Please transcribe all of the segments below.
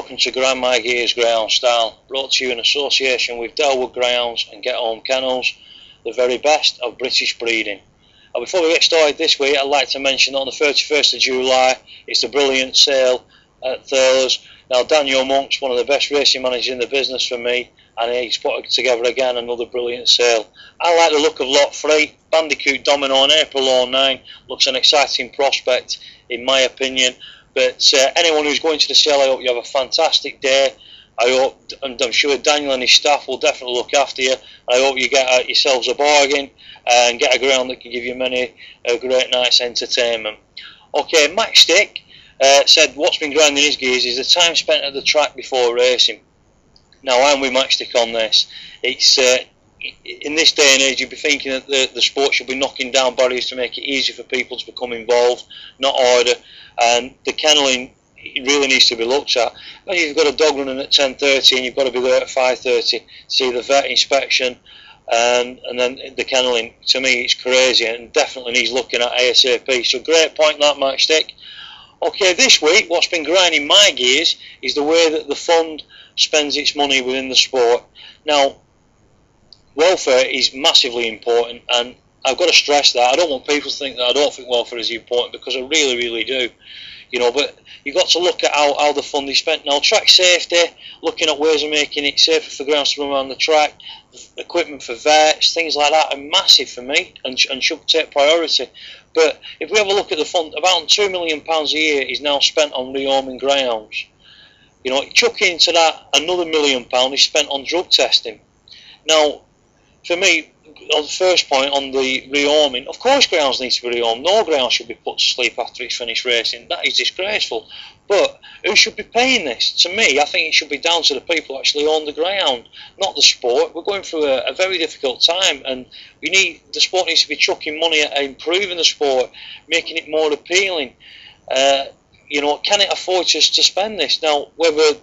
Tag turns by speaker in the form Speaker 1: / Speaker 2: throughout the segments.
Speaker 1: welcome to Grandma Gear's Greyhound Style, brought to you in association with Delwood Greyhounds and Get Home Kennels, the very best of British breeding. Before we get started this week, I'd like to mention that on the 31st of July, it's the brilliant sale at Thurles. Now, Daniel Monk's one of the best racing managers in the business for me, and he's put together again another brilliant sale. I like the look of Lot 3, Bandicoot Domino on April 09, looks an exciting prospect in my opinion. But anyone who's going to the sale, I hope you have a fantastic day. I hope, and I'm sure Daniel and his staff will definitely look after you. I hope you get yourselves a bargain and get a ground that can give you many a great night's entertainment. Okay, Matchstick said what's been grinding his gears is the time spent at the track before racing. Now, I'm with Matchstick on this. It's in this day and age, you'd be thinking that the sport should be knocking down barriers to make it easy for people to become involved, not harder. And the kenneling really needs to be looked at. When you've got a dog running at 10:30 and you've got to be there at 5:30 to see the vet inspection and then the kenneling, to me it's crazy and definitely needs looking at ASAP. So great point, that Matchstick. Okay, this week what's been grinding my gears is the way that the fund spends its money within the sport. Now, welfare is massively important, and I've got to stress that. I don't want people to think that I don't think welfare is important, because I really, really do. You know, but you've got to look at how the fund is spent. Now, track safety, looking at ways of making it safer for grounds to run around the track, equipment for vets, things like that are massive for me and should take priority. But if we have a look at the fund, about £2 million a year is now spent on rehoming greyhounds. You know, chuck into that another £1 million is spent on drug testing. Now, for me, on the first point on the rehoming, of course greyhounds need to be rehomed. No greyhound should be put to sleep after it's finished racing. That is disgraceful. But who should be paying this? To me, I think it should be down to the people who actually own the greyhound, not the sport. We're going through a very difficult time, and the sport needs to be chucking money at improving the sport, making it more appealing. You know, can it afford to spend this? Now, whether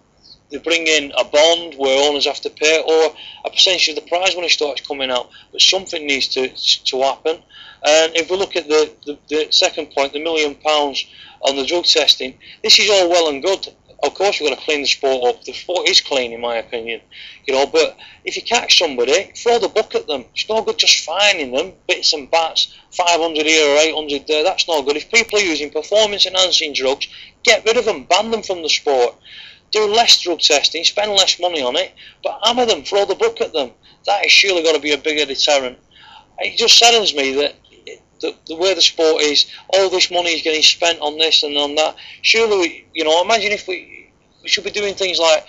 Speaker 1: they bring in a bond where owners have to pay, or a percentage of the prize money starts coming out, but something needs to happen. And if we look at the second point, the £1 million on the drug testing, this is all well and good. Of course, we've got to clean the sport up. The sport is clean, in my opinion. You know, but if you catch somebody, throw the book at them. It's no good just fining them, bits and bats, 500 here or 800 there. That's no good. If people are using performance-enhancing drugs, get rid of them, ban them from the sport. Do less drug testing, spend less money on it, but hammer them, throw the book at them. That has surely got to be a bigger deterrent. It just saddens me that the way the sport is, all this money is getting spent on this and on that. Surely, you know, imagine if we should be doing things like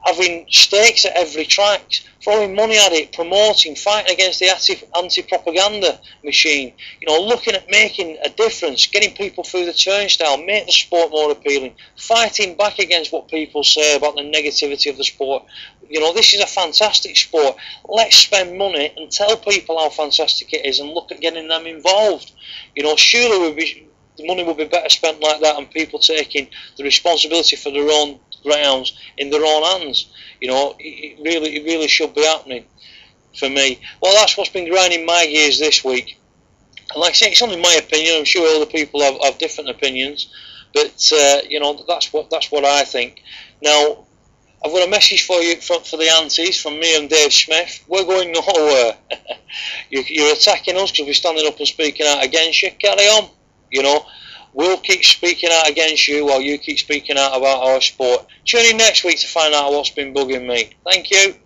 Speaker 1: having stakes at every track, throwing money at it, promoting, fighting against the anti-propaganda machine, you know, looking at making a difference, getting people through the turnstile, make the sport more appealing, fighting back against what people say about the negativity of the sport. You know, this is a fantastic sport. Let's spend money and tell people how fantastic it is and look at getting them involved. You know, surely the money would be better spent like that, and people taking the responsibility for their own greyhounds in their own hands. You know, it really should be happening for me. Well, that's what's been grinding my gears this week. And like I say, it's only my opinion. I'm sure other people have different opinions, but you know, that's what I think. Now, I've got a message for you for the aunties from me and Dave Smith. We're going nowhere. You're attacking us because we're standing up and speaking out against you. Carry on. You know, we'll keep speaking out against you while you keep speaking out about our sport. Tune in next week to find out what's been bugging me. Thank you.